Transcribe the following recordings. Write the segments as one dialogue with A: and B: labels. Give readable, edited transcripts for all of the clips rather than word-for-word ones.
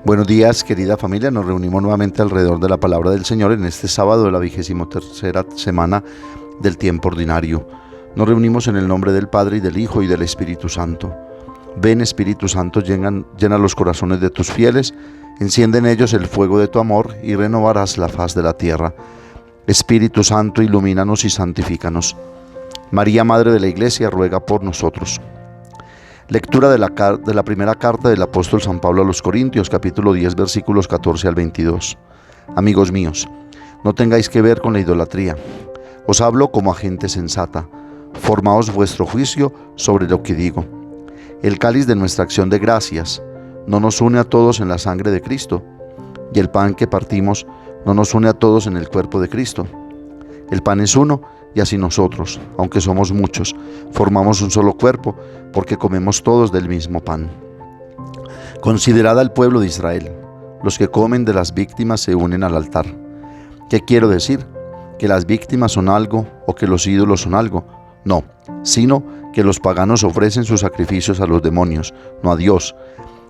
A: Buenos días, querida familia. Nos reunimos nuevamente alrededor de la palabra del Señor en este sábado de la 23ª semana del tiempo ordinario. Nos reunimos en el nombre del Padre, y del Hijo, y del Espíritu Santo. Ven, Espíritu Santo, llena los corazones de tus fieles, enciende en ellos el fuego de tu amor, y renovarás la faz de la tierra. Espíritu Santo, ilumínanos y santifícanos. María, Madre de la Iglesia, ruega por nosotros. Lectura de la primera carta del apóstol San Pablo a los Corintios, capítulo 10, versículos 14 al 22. Amigos míos, no tengáis que ver con la idolatría. Os hablo como a gente sensata. Formaos vuestro juicio sobre lo que digo. El cáliz de nuestra acción de gracias no nos une a todos en la sangre de Cristo, y el pan que partimos no nos une a todos en el cuerpo de Cristo. El pan es uno, y así nosotros, aunque somos muchos, formamos un solo cuerpo, porque comemos todos del mismo pan. Considerad al pueblo de Israel. Los que comen de las víctimas se unen al altar. ¿Qué quiero decir? ¿Que las víctimas son algo o que los ídolos son algo? No, sino que los paganos ofrecen sus sacrificios a los demonios, no a Dios.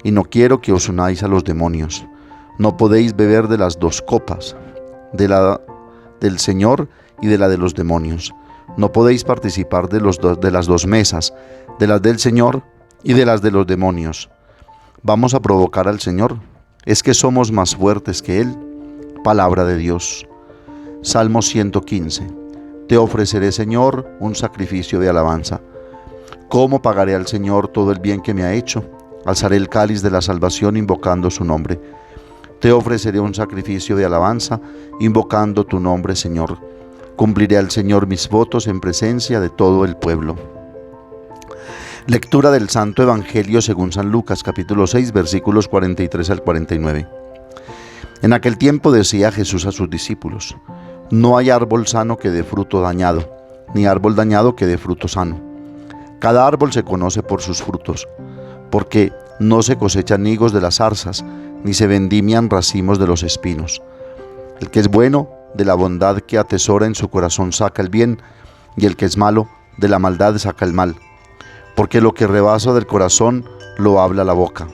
A: Y no quiero que os unáis a los demonios. No podéis beber de las dos copas, de la del Señor y de la de los demonios. No podéis participar de las dos mesas, de las del Señor y de las de los demonios. ¿Vamos a provocar al Señor? ¿Es que somos más fuertes que Él? Palabra de Dios. Salmo 115. Te ofreceré, Señor, un sacrificio de alabanza. ¿Cómo pagaré al Señor todo el bien que me ha hecho? Alzaré el cáliz de la salvación invocando su nombre. Te ofreceré un sacrificio de alabanza, invocando tu nombre, Señor. Cumpliré al Señor mis votos en presencia de todo el pueblo. Lectura del Santo Evangelio según San Lucas, capítulo 6, versículos 43 al 49. En aquel tiempo decía Jesús a sus discípulos: No hay árbol sano que dé fruto dañado, ni árbol dañado que dé fruto sano. Cada árbol se conoce por sus frutos, porque no se cosechan higos de las zarzas, ni se vendimian racimos de los espinos. El que es bueno, de la bondad que atesora en su corazón saca el bien, y el que es malo, de la maldad saca el mal. Porque lo que rebasa del corazón, lo habla la boca.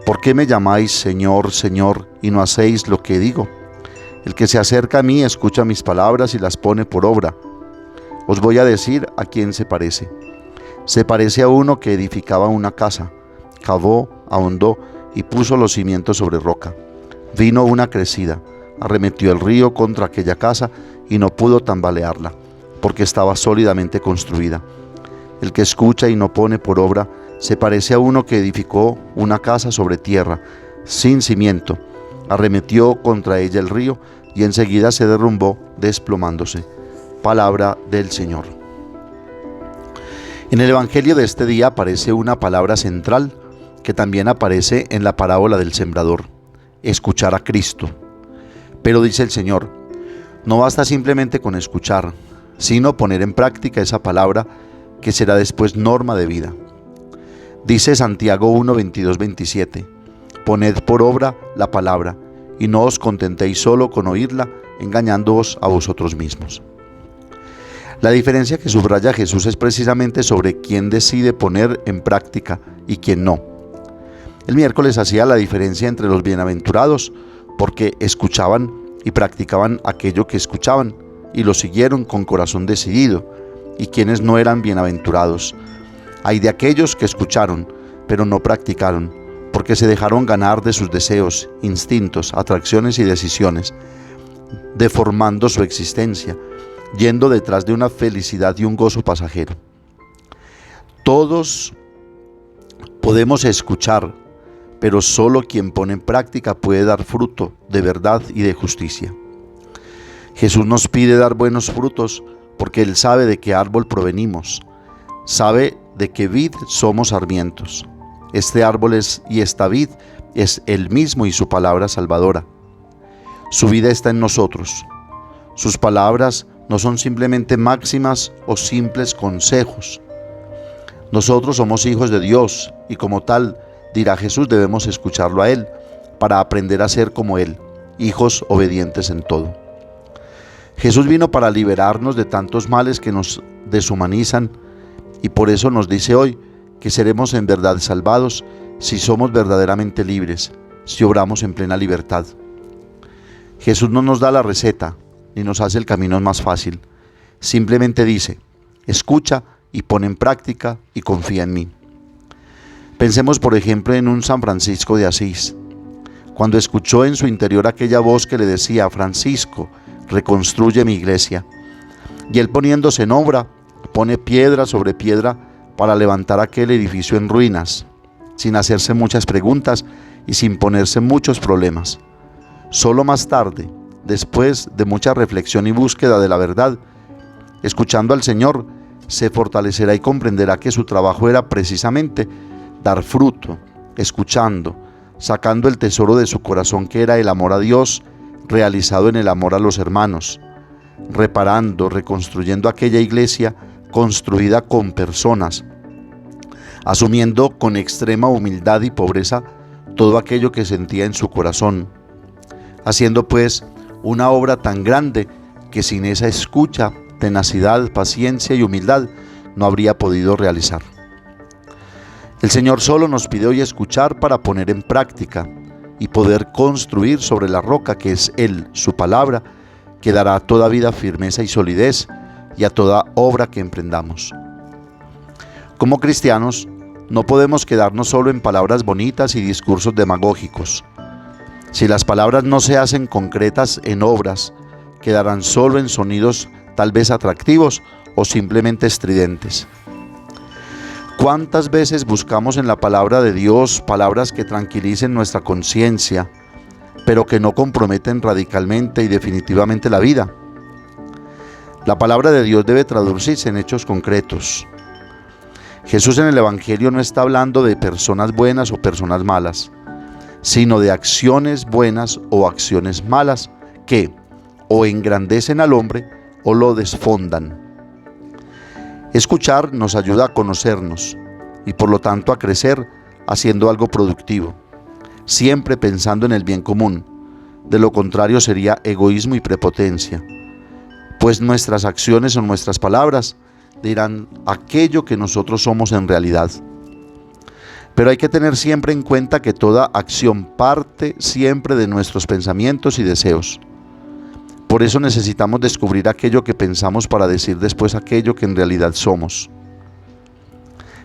A: ¿Por qué me llamáis Señor, Señor, y no hacéis lo que digo? El que se acerca a mí escucha mis palabras y las pone por obra. Os voy a decir a quién se parece. Se parece a uno que edificaba una casa, cavó, ahondó y puso los cimientos sobre roca. Vino una crecida, arremetió el río contra aquella casa y no pudo tambalearla, porque estaba sólidamente construida. El que escucha y no pone por obra se parece a uno que edificó una casa sobre tierra, sin cimiento. Arremetió contra ella el río y enseguida se derrumbó, desplomándose. Palabra del Señor. En el Evangelio de este día aparece una palabra central que también aparece en la parábola del sembrador: escuchar a Cristo. Pero dice el Señor, no basta simplemente con escuchar, sino poner en práctica esa palabra que será después norma de vida. Dice Santiago 1, 22, 27, poned por obra la palabra, y no os contentéis solo con oírla, engañándoos a vosotros mismos. La diferencia que subraya Jesús es precisamente sobre quién decide poner en práctica y quién no. El miércoles hacía la diferencia entre los bienaventurados, porque escuchaban y practicaban aquello que escuchaban, y lo siguieron con corazón decidido, y quienes no eran bienaventurados. Hay de aquellos que escucharon, pero no practicaron, porque se dejaron ganar de sus deseos, instintos, atracciones y decisiones, deformando su existencia, yendo detrás de una felicidad y un gozo pasajero. Todos podemos escuchar, pero solo quien pone en práctica puede dar fruto de verdad y de justicia. Jesús nos pide dar buenos frutos porque Él sabe de qué árbol provenimos, sabe de qué vid somos sarmientos. Este árbol y esta vid es Él mismo y su palabra salvadora. Su vida está en nosotros. Sus palabras no son simplemente máximas o simples consejos. Nosotros somos hijos de Dios y como tal, dirá Jesús, debemos escucharlo a Él para aprender a ser como Él, hijos obedientes en todo. Jesús vino para liberarnos de tantos males que nos deshumanizan y por eso nos dice hoy que seremos en verdad salvados si somos verdaderamente libres, si obramos en plena libertad. Jesús no nos da la receta, ni nos hace el camino más fácil. Simplemente dice: escucha y pon en práctica y confía en mí. Pensemos, por ejemplo, en un San Francisco de Asís. Cuando escuchó en su interior aquella voz que le decía: Francisco, reconstruye mi iglesia. Y él, poniéndose en obra, pone piedra sobre piedra para levantar aquel edificio en ruinas, sin hacerse muchas preguntas y sin ponerse muchos problemas. Solo más tarde, después de mucha reflexión y búsqueda de la verdad, escuchando al Señor, se fortalecerá y comprenderá que su trabajo era precisamente dar fruto, escuchando, sacando el tesoro de su corazón, que era el amor a Dios realizado en el amor a los hermanos, reparando, reconstruyendo aquella iglesia construida con personas, asumiendo con extrema humildad y pobreza todo aquello que sentía en su corazón, haciendo pues una obra tan grande que sin esa escucha, tenacidad, paciencia y humildad no habría podido realizar. El Señor solo nos pide hoy escuchar para poner en práctica y poder construir sobre la roca que es Él, su palabra, que dará a toda vida firmeza y solidez y a toda obra que emprendamos. Como cristianos, no podemos quedarnos solo en palabras bonitas y discursos demagógicos. Si las palabras no se hacen concretas en obras, quedarán solo en sonidos tal vez atractivos o simplemente estridentes. ¿Cuántas veces buscamos en la palabra de Dios palabras que tranquilicen nuestra conciencia, pero que no comprometen radicalmente y definitivamente la vida? La palabra de Dios debe traducirse en hechos concretos. Jesús en el Evangelio no está hablando de personas buenas o personas malas, sino de acciones buenas o acciones malas que o engrandecen al hombre o lo desfondan. Escuchar nos ayuda a conocernos y por lo tanto a crecer haciendo algo productivo, siempre pensando en el bien común. De lo contrario sería egoísmo y prepotencia, pues nuestras acciones o nuestras palabras dirán aquello que nosotros somos en realidad. Pero hay que tener siempre en cuenta que toda acción parte siempre de nuestros pensamientos y deseos. Por eso necesitamos descubrir aquello que pensamos para decir después aquello que en realidad somos.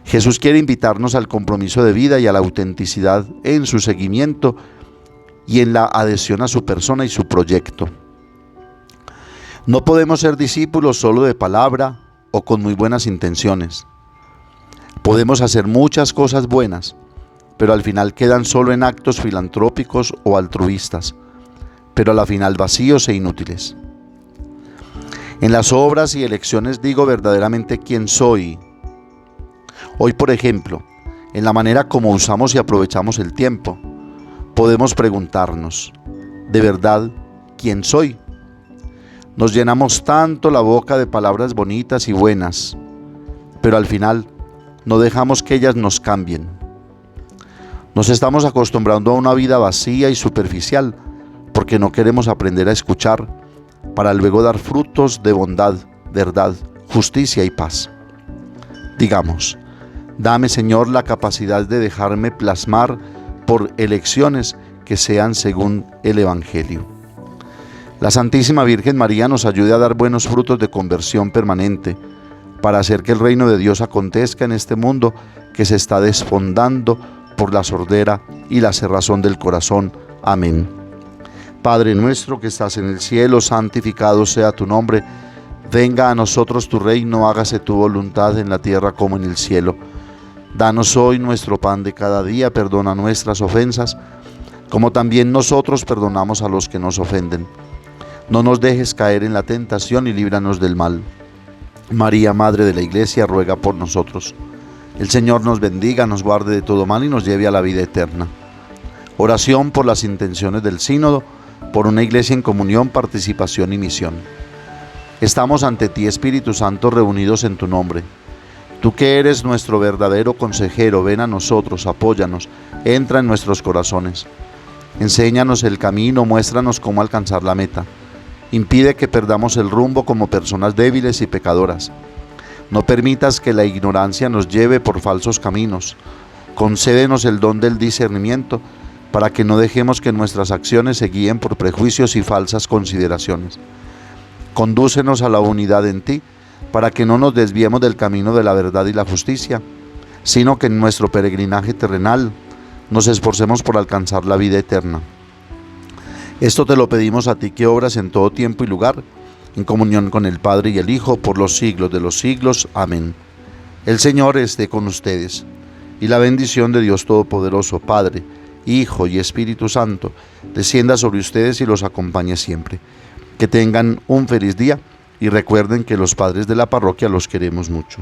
A: Jesús quiere invitarnos al compromiso de vida y a la autenticidad en su seguimiento y en la adhesión a su persona y su proyecto. No podemos ser discípulos solo de palabra o con muy buenas intenciones. Podemos hacer muchas cosas buenas, pero al final quedan solo en actos filantrópicos o altruistas, pero a la final vacíos e inútiles. En las obras y elecciones digo verdaderamente quién soy. Hoy, por ejemplo, en la manera como usamos y aprovechamos el tiempo, podemos preguntarnos, ¿de verdad quién soy? Nos llenamos tanto la boca de palabras bonitas y buenas, pero al final no dejamos que ellas nos cambien. Nos estamos acostumbrando a una vida vacía y superficial, porque no queremos aprender a escuchar para luego dar frutos de bondad, verdad, justicia y paz. Digamos: dame, Señor, la capacidad de dejarme plasmar por elecciones que sean según el Evangelio. La Santísima Virgen María nos ayude a dar buenos frutos de conversión permanente, para hacer que el reino de Dios acontezca en este mundo que se está desfondando por la sordera y la cerrazón del corazón. Amén. Padre nuestro que estás en el cielo, santificado sea tu nombre. Venga a nosotros tu reino, hágase tu voluntad en la tierra como en el cielo. Danos hoy nuestro pan de cada día, perdona nuestras ofensas, como también nosotros perdonamos a los que nos ofenden. No nos dejes caer en la tentación y líbranos del mal. María, Madre de la Iglesia, ruega por nosotros. El Señor nos bendiga, nos guarde de todo mal y nos lleve a la vida eterna. Oración por las intenciones del Sínodo, por una iglesia en comunión, participación y misión. Estamos ante ti, Espíritu Santo, reunidos en tu nombre. Tú que eres nuestro verdadero consejero, ven a nosotros, apóyanos, entra en nuestros corazones. Enséñanos el camino, muéstranos cómo alcanzar la meta. Impide que perdamos el rumbo como personas débiles y pecadoras. No permitas que la ignorancia nos lleve por falsos caminos. Concédenos el don del discernimiento para que no dejemos que nuestras acciones se guíen por prejuicios y falsas consideraciones. Condúcenos a la unidad en ti, para que no nos desviemos del camino de la verdad y la justicia, sino que en nuestro peregrinaje terrenal nos esforcemos por alcanzar la vida eterna. Esto te lo pedimos a ti, que obras en todo tiempo y lugar, en comunión con el Padre y el Hijo, por los siglos de los siglos. Amén. El Señor esté con ustedes, y la bendición de Dios Todopoderoso, Padre, Hijo y Espíritu Santo, descienda sobre ustedes y los acompañe siempre. Que tengan un feliz día y recuerden que los padres de la parroquia los queremos mucho.